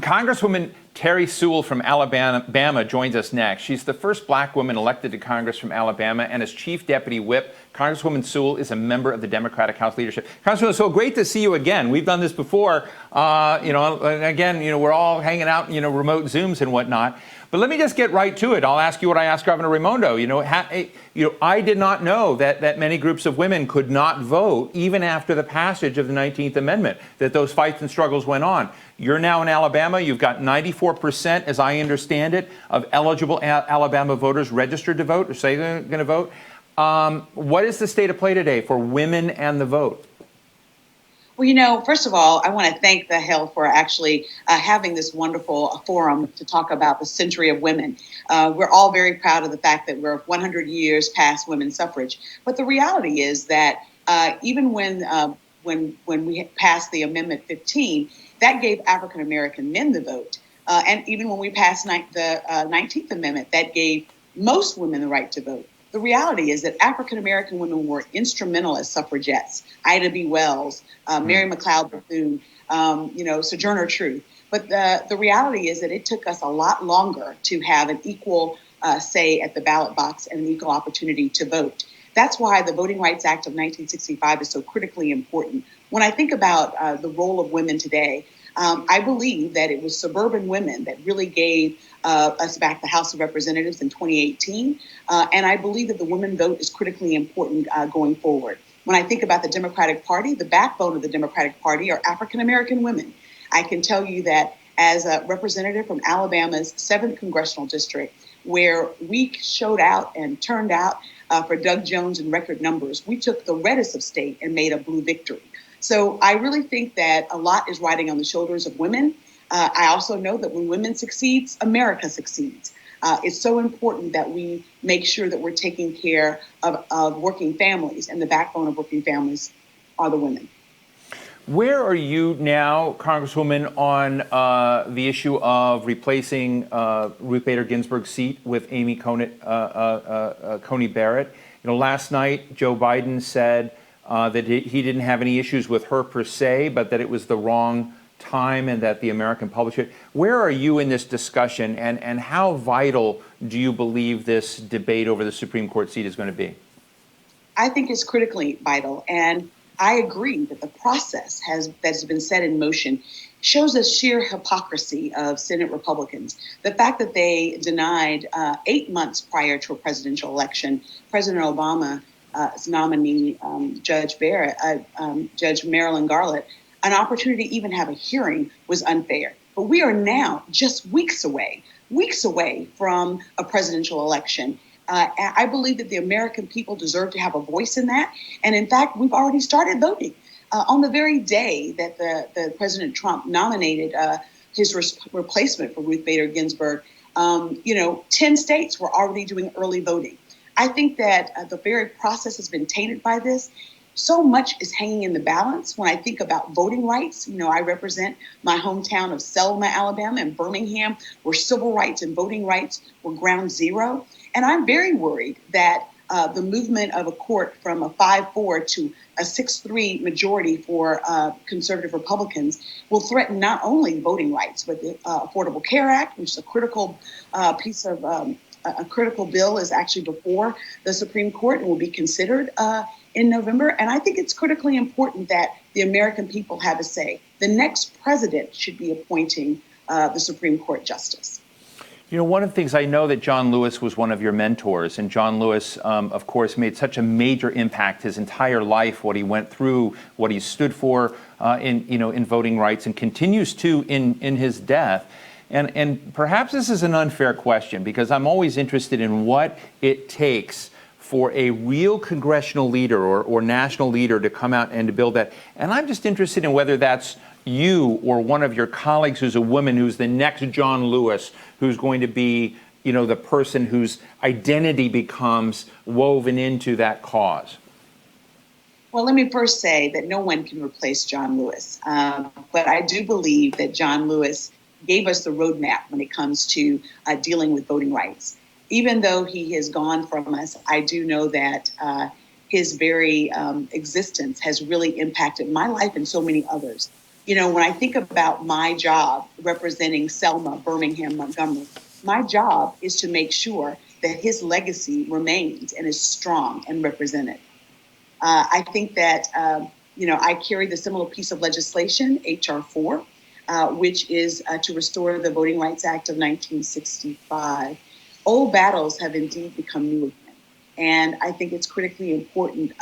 Congresswoman Terri Sewell from Alabama joins us next. She's the first black woman elected to Congress from Alabama, and as Chief Deputy Whip, Congresswoman Sewell is a member of the Democratic House leadership. Congresswoman, so great to see you again. We've done this before. We're all hanging out, remote Zooms and whatnot. But let me just get right to it. I'll ask you what I asked Governor Raimondo. I did not know that many groups of women could not vote even after the passage of the 19th Amendment, that those fights and struggles went on. You're now in Alabama. You've got 94%, as I understand it, of eligible Alabama voters registered to vote or say they're going to vote. What is the state of play today for women and the vote? Well, first of all, I want to thank the Hill for actually having this wonderful forum to talk about the century of women. We're all very proud of the fact that we're 100 years past women's suffrage. But the reality is that even when we passed the Amendment 15, that gave African-American men the vote. And even when we passed the 19th Amendment, that gave most women the right to vote. The reality is that African-American women were instrumental as suffragettes. Ida B. Wells, Mary McLeod Bethune, Sojourner Truth. But the reality is that it took us a lot longer to have an equal say at the ballot box and an equal opportunity to vote. That's why the Voting Rights Act of 1965 is so critically important. When I think about the role of women today, I believe that it was suburban women that really gave us back the House of Representatives in 2018. And I believe that the women vote is critically important going forward. When I think about the Democratic Party, the backbone of the Democratic Party are African-American women. I can tell you that as a representative from Alabama's 7th Congressional District, where we showed out and turned out for Doug Jones in record numbers, we took the reddest of state and made a blue victory. So I really think that a lot is riding on the shoulders of women. I also know that when women succeed, America succeeds. It's so important that we make sure that we're taking care of working families, and the backbone of working families are the women. Where are you now, Congresswoman, on the issue of replacing Ruth Bader Ginsburg's seat with Amy Coney Barrett? Last night, Joe Biden said that he didn't have any issues with her per se, but that it was the wrong time and that the American public should. Where are you in this discussion, and how vital do you believe this debate over the Supreme Court seat is going to be? I think it's critically vital, and I agree that the process that's been set in motion shows the sheer hypocrisy of Senate Republicans. The fact that they denied 8 months prior to a presidential election, President Obama's nominee, Judge Marilyn Garland, an opportunity to even have a hearing was unfair. But we are now just weeks away from a presidential election. I believe that the American people deserve to have a voice in that. And in fact, we've already started voting. On the very day that the President Trump nominated his replacement for Ruth Bader Ginsburg, 10 states were already doing early voting. I think that the very process has been tainted by this. So much is hanging in the balance when I think about voting rights. I represent my hometown of Selma, Alabama, and Birmingham, where civil rights and voting rights were ground zero. And I'm very worried that the movement of a court from a 5-4 to a 6-3 majority for conservative Republicans will threaten not only voting rights, but the Affordable Care Act, which is a critical piece of a critical bill, is actually before the Supreme Court and will be considered in November. And I think it's critically important that the American people have a say. The next president should be appointing the Supreme Court justice. One of the things I know that John Lewis was one of your mentors, and John Lewis, of course, made such a major impact his entire life, what he went through, what he stood for in voting rights, and continues to in his death. And perhaps this is an unfair question, because I'm always interested in what it takes for a real congressional leader or national leader to come out and to build that. And I'm just interested in whether that's you or one of your colleagues who's a woman who's the next John Lewis, who's going to be, the person whose identity becomes woven into that cause. Well, let me first say that no one can replace John Lewis. But I do believe that John Lewis gave us the roadmap when it comes to dealing with voting rights. Even though he has gone from us, I do know that his very existence has really impacted my life and so many others. When I think about my job representing Selma, Birmingham, Montgomery, my job is to make sure that his legacy remains and is strong and represented. I think that, I carry the similar piece of legislation, H.R. 4, which is to restore the Voting Rights Act of 1965. Old battles have indeed become new again. And I think it's critically important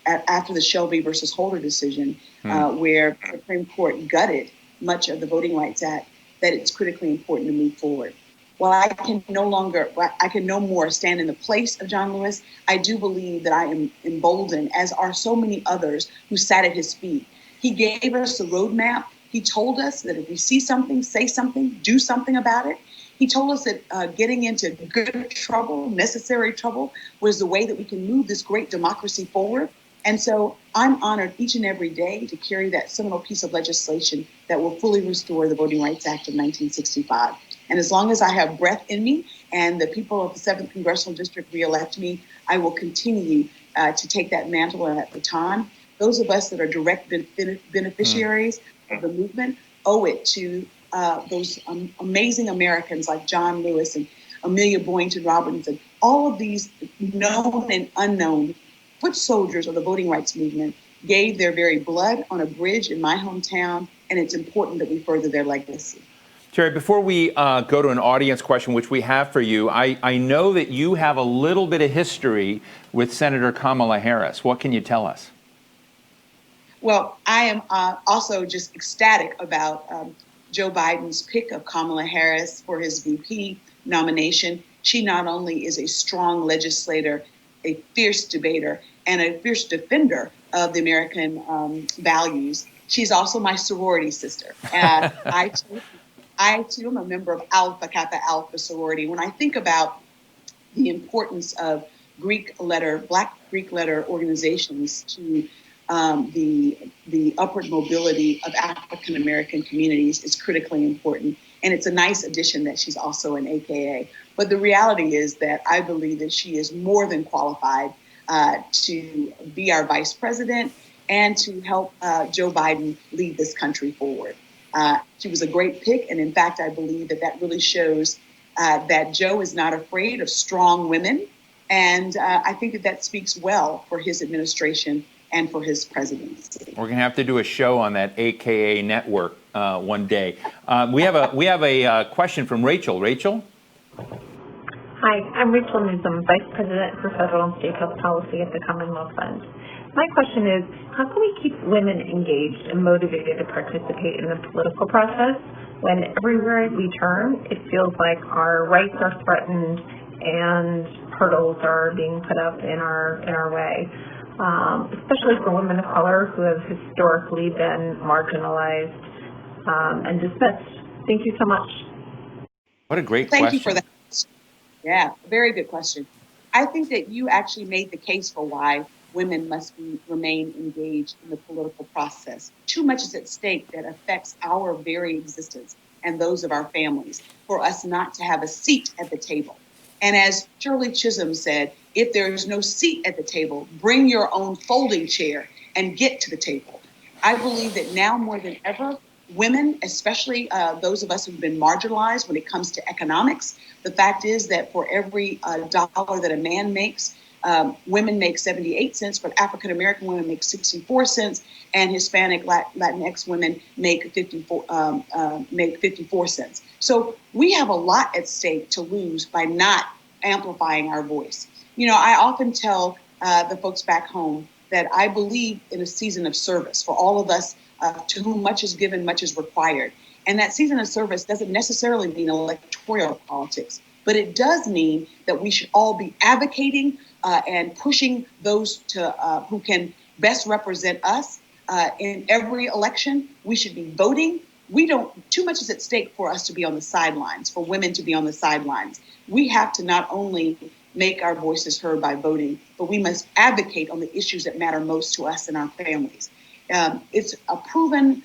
after the Shelby versus Holder decision, where the Supreme Court gutted much of the Voting Rights Act, that it's critically important to move forward. While I can no more stand in the place of John Lewis, I do believe that I am emboldened, as are so many others who sat at his feet. He gave us a roadmap. He told us that if we see something, say something, do something about it. He told us that getting into good trouble, necessary trouble, was the way that we can move this great democracy forward. And so I'm honored each and every day to carry that seminal piece of legislation that will fully restore the Voting Rights Act of 1965. And as long as I have breath in me and the people of the 7th Congressional District reelect me, I will continue to take that mantle and that baton. Those of us that are direct beneficiaries of the movement owe it to those amazing Americans like John Lewis and Amelia Boynton Robinson, all of these known and unknown foot soldiers of the voting rights movement gave their very blood on a bridge in my hometown, and it's important that we further their legacy. Terri, before we go to an audience question, which we have for you, I know that you have a little bit of history with Senator Kamala Harris. What can you tell us? Well, I am also just ecstatic about Joe Biden's pick of Kamala Harris for his VP nomination. She not only is a strong legislator, a fierce debater, and a fierce defender of the American values, she's also my sorority sister. I too am a member of Alpha Kappa Alpha sorority. When I think about the importance of Black Greek letter organizations to the upward mobility of African American communities, is critically important. And it's a nice addition that she's also an AKA. But the reality is that I believe that she is more than qualified to be our vice president and to help Joe Biden lead this country forward. She was a great pick. And in fact, I believe that really shows that Joe is not afraid of strong women. And I think that speaks well for his administration and for his presidency. We're going to have to do a show on that AKA network one day. We have a question from Rachel. Rachel? Hi, I'm Rachel Newsom, Vice President for Federal and State Health Policy at the Commonwealth Fund. My question is, how can we keep women engaged and motivated to participate in the political process when everywhere we turn, it feels like our rights are threatened and hurdles are being put up in our way, especially for women of color who have historically been marginalized and dismissed? Thank you so much. What a great question. Thank you for that. Yeah, very good question. I think that you actually made the case for why women must remain engaged in the political process. Too much is at stake that affects our very existence and those of our families for us not to have a seat at the table. And as Shirley Chisholm said, if there is no seat at the table, bring your own folding chair and get to the table. I believe that now more than ever, women, especially those of us who've been marginalized when it comes to economics, the fact is that for every dollar that a man makes, women make 78 cents, but African American women make 64 cents, and Hispanic Latinx women make 54 cents. So we have a lot at stake to lose by not amplifying our voice. I often tell the folks back home that I believe in a season of service for all of us to whom much is given, much is required. And that season of service doesn't necessarily mean electoral politics, but it does mean that we should all be advocating and pushing those who can best represent us in every election. We should be voting. Too much is at stake for us to be on the sidelines, for women to be on the sidelines. We have to not only make our voices heard by voting, but we must advocate on the issues that matter most to us and our families. It's proven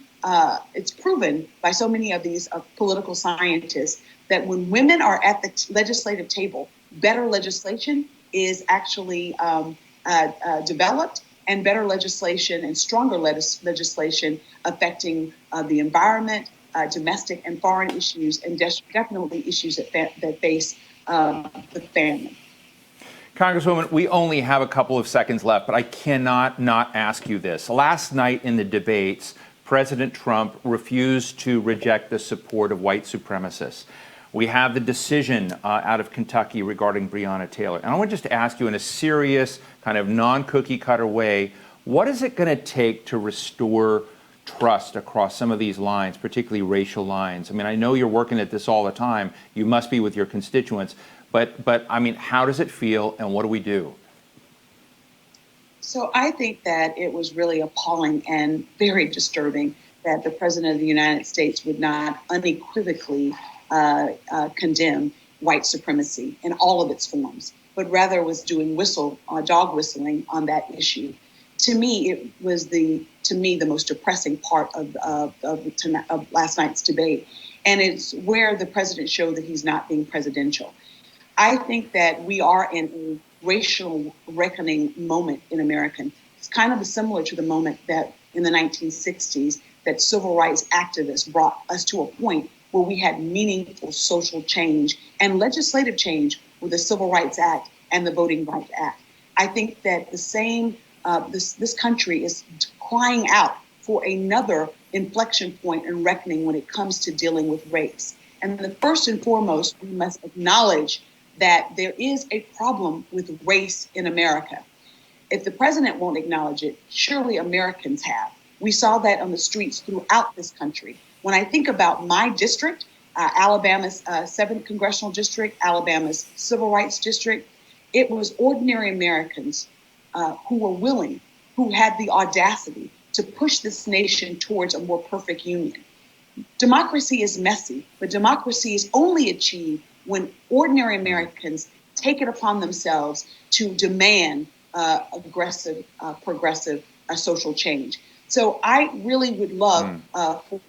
by so many of these political scientists that when women are at the legislative table, better legislation is actually developed, and better legislation and stronger legislation affecting the environment, domestic and foreign issues, and definitely issues that face the family. Congresswoman, we only have a couple of seconds left, but I cannot not ask you this. Last night in the debates, President Trump refused to reject the support of white supremacists. We have the decision out of Kentucky regarding Breonna Taylor. And I want just to ask you in a serious, kind of non-cookie cutter way, what is it going to take to restore trust across some of these lines, particularly racial lines? I mean, I know you're working at this all the time. You must be with your constituents. But I mean, how does it feel and what do we do? So I think that it was really appalling and very disturbing that the President of the United States would not unequivocally condemn white supremacy in all of its forms, but rather was doing dog whistling on that issue. To me, it was the most depressing part of last night's debate. And it's where the president showed that he's not being presidential. I think that we are in a racial reckoning moment in America. It's kind of similar to the moment that in the 1960s that civil rights activists brought us to a point where we had meaningful social change and legislative change with the Civil Rights Act and the Voting Rights Act. I think that the same, this country is crying out for another inflection point and reckoning when it comes to dealing with race. And the first and foremost, we must acknowledge that there is a problem with race in America. If the president won't acknowledge it, surely Americans have. We saw that on the streets throughout this country. When I think about my district, Alabama's 7th Congressional District, Alabama's Civil Rights District, it was ordinary Americans who were willing, who had the audacity to push this nation towards a more perfect union. Democracy is messy, but democracy is only achieved when ordinary Americans take it upon themselves to demand aggressive, progressive social change. So I really would love for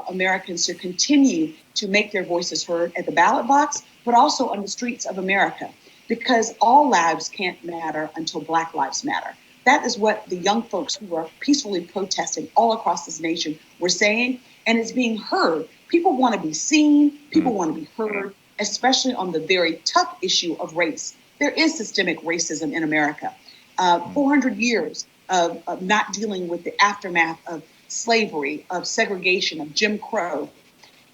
Americans to continue to make their voices heard at the ballot box, but also on the streets of America, because all lives can't matter until Black lives matter. That is what the young folks who are peacefully protesting all across this nation were saying, and it's being heard. People want to be seen, people want to be heard, especially on the very tough issue of race. There is systemic racism in America. 400 years of not dealing with the aftermath of slavery, of segregation, of Jim Crow,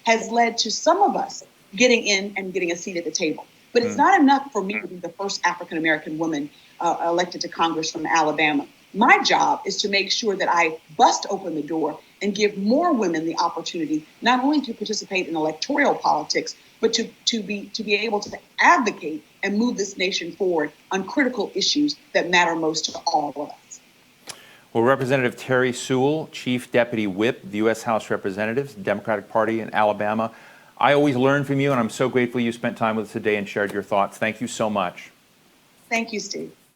has led to some of us getting in and getting a seat at the table. But it's not enough for me to be the first African-American woman elected to Congress from Alabama. My job is to make sure that I bust open the door and give more women the opportunity, not only to participate in electoral politics, but to be able to advocate and move this nation forward on critical issues that matter most to all of us. Well, Representative Terri Sewell, Chief Deputy Whip, the U.S. House of Representatives, Democratic Party in Alabama. I always learn from you, and I'm so grateful you spent time with us today and shared your thoughts. Thank you so much. Thank you, Steve.